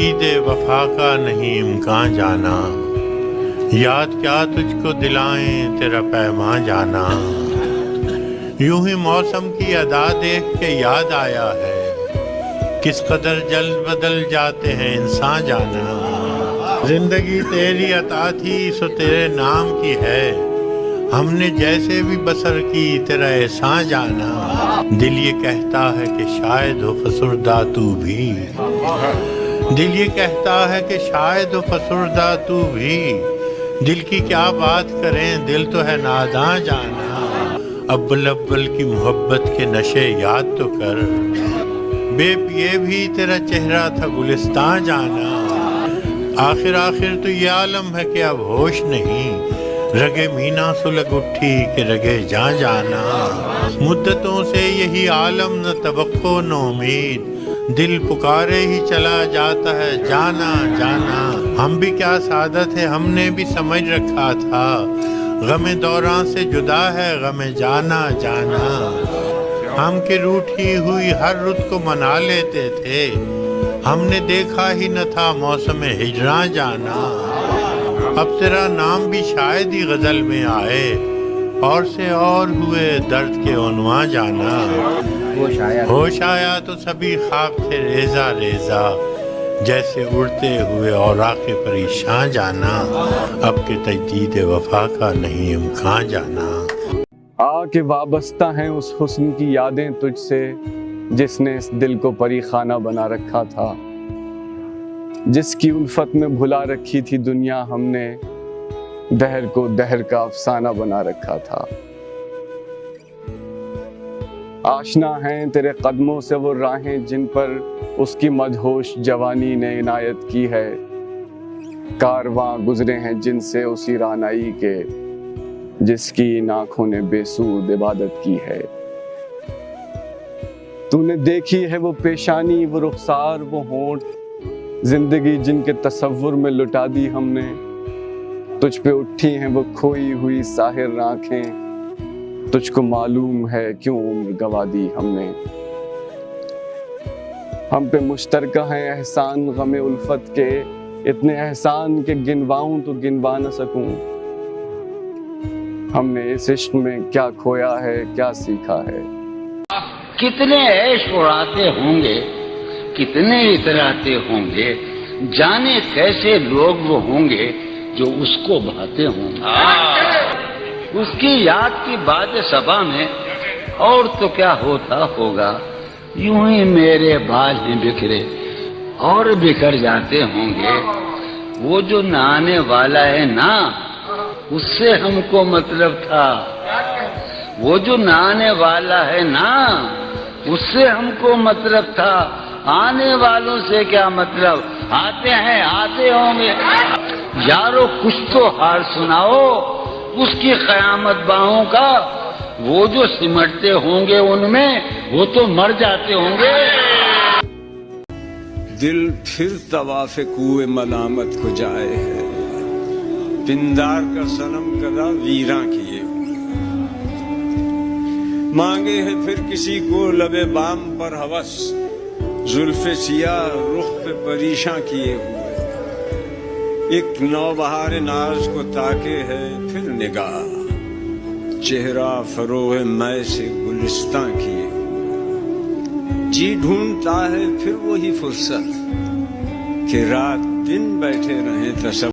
عید وفا کا نہیں امکان جانا، یاد کیا تجھ کو دلائیں تیرا پیمان جانا۔ یوں ہی موسم کی ادا دیکھ کے یاد آیا ہے، کس قدر جلد بدل جاتے ہیں انسان جانا۔ زندگی تیری عطا تھی سو تیرے نام کی ہے، ہم نے جیسے بھی بسر کی تیرا احسان جانا۔ دل یہ کہتا ہے کہ شاید ہو فسردہ تو بھی، دل یہ کہتا ہے کہ شاید ہو فسردہ تو بھی، دل کی کیا بات کریں دل تو ہے ناداں جانا۔ اول اول کی محبت کے نشے یاد تو کر، بے پیے بھی تیرا چہرہ تھا گلستان جانا۔ آخر تو یہ عالم ہے کہ اب ہوش نہیں، رگے مینا سلگ اٹھی کہ رگے جاں جانا۔ مدتوں سے یہی عالم نہ توقع نہ امید، دل پکارے ہی چلا جاتا ہے جانا جانا۔ ہم بھی کیا سعادت ہے ہم نے بھی سمجھ رکھا تھا، غم دوران سے جدا ہے غم جانا جانا۔ ہم کہ روٹھی ہوئی ہر رت کو منا لیتے تھے، ہم نے دیکھا ہی نہ تھا موسم ہجراں جانا۔ اب تیرا نام بھی شاید ہی غزل میں آئے، اور سے اور ہوئے درد کے عنواں جانا۔ ہوش آیا تو سبھی خواب تھے ریزہ ریزہ، جیسے اڑتے ہوئے اوراق پریشان جانا۔ اب کے تجدید وفا کا نہیں امکان جانا۔ آ کے وابستہ ہیں اس حسن کی یادیں تجھ سے، جس نے اس دل کو پری خانہ بنا رکھا تھا، جس کی الفت میں بھلا رکھی تھی دنیا ہم نے، دہر کو دہر کا افسانہ بنا رکھا تھا۔ آشنا ہیں تیرے قدموں سے وہ راہیں جن پر اس کی مدہوش جوانی نے عنایت کی ہے، کارواں گزرے ہیں جن سے اسی رانائی کے، جس کی ان آنکھوں نے بے سود عبادت کی ہے۔ تو نے دیکھی ہے وہ پیشانی وہ رخسار وہ ہونٹ، زندگی جن کے تصور میں لٹا دی ہم نے، تجھ پہ اٹھی ہیں وہ کھوئی ہوئی ساحر آنکھیں، تجھ کو معلوم ہے کیوں عمر گوا دی ہم نے۔ ہم پہ مشترکہ ہیں احسان غم الفت کے، اتنے احسان کہ گنواؤں تو گنوا نہ سکوں۔ ہم نے اس عشق میں کیا کھویا ہے کیا سیکھا ہے۔ کتنے عیش اڑاتے ہوں گے، کتنے اتراتے ہوں گے، جانے کیسے لوگ وہ ہوں گے جو اس کو بھاتے ہوں گے۔ اس کی یاد کی بات صبا میں اور تو کیا ہوتا ہوگا، یوں ہی میرے بال ہیں بکھرے اور بکھر جاتے ہوں گے۔ وہ جو نہ آنے والا ہے نا، اس سے ہم کو مطلب تھا، وہ جو نہ آنے والا ہے نا، اس سے ہم کو مطلب تھا، آنے والوں سے کیا مطلب، آتے ہیں آتے ہوں گے۔ یارو کچھ تو حال سناؤ اس کی قیامت باہوں کا، وہ جو سمٹتے ہوں گے ان میں وہ تو مر جاتے ہوں گے۔ دل پھر طواف کوئے ملامت کو جائے ہے، پندار کا صنم کدا ویراں کیے ہوئے، مانگے ہے پھر کسی کو لب بام پر ہوس، زلف سیاہ رخ پہ پریشاں کیے ہوئے، ایک نوبہار ناز کو تاکے ہے پھر نگاہ، چہرہ فروغ میں سے گلستاں کیے ہوئے، جی ڈھونڈتا ہے پھر وہی فرصت کہ رات دن بیٹھے رہیں تصور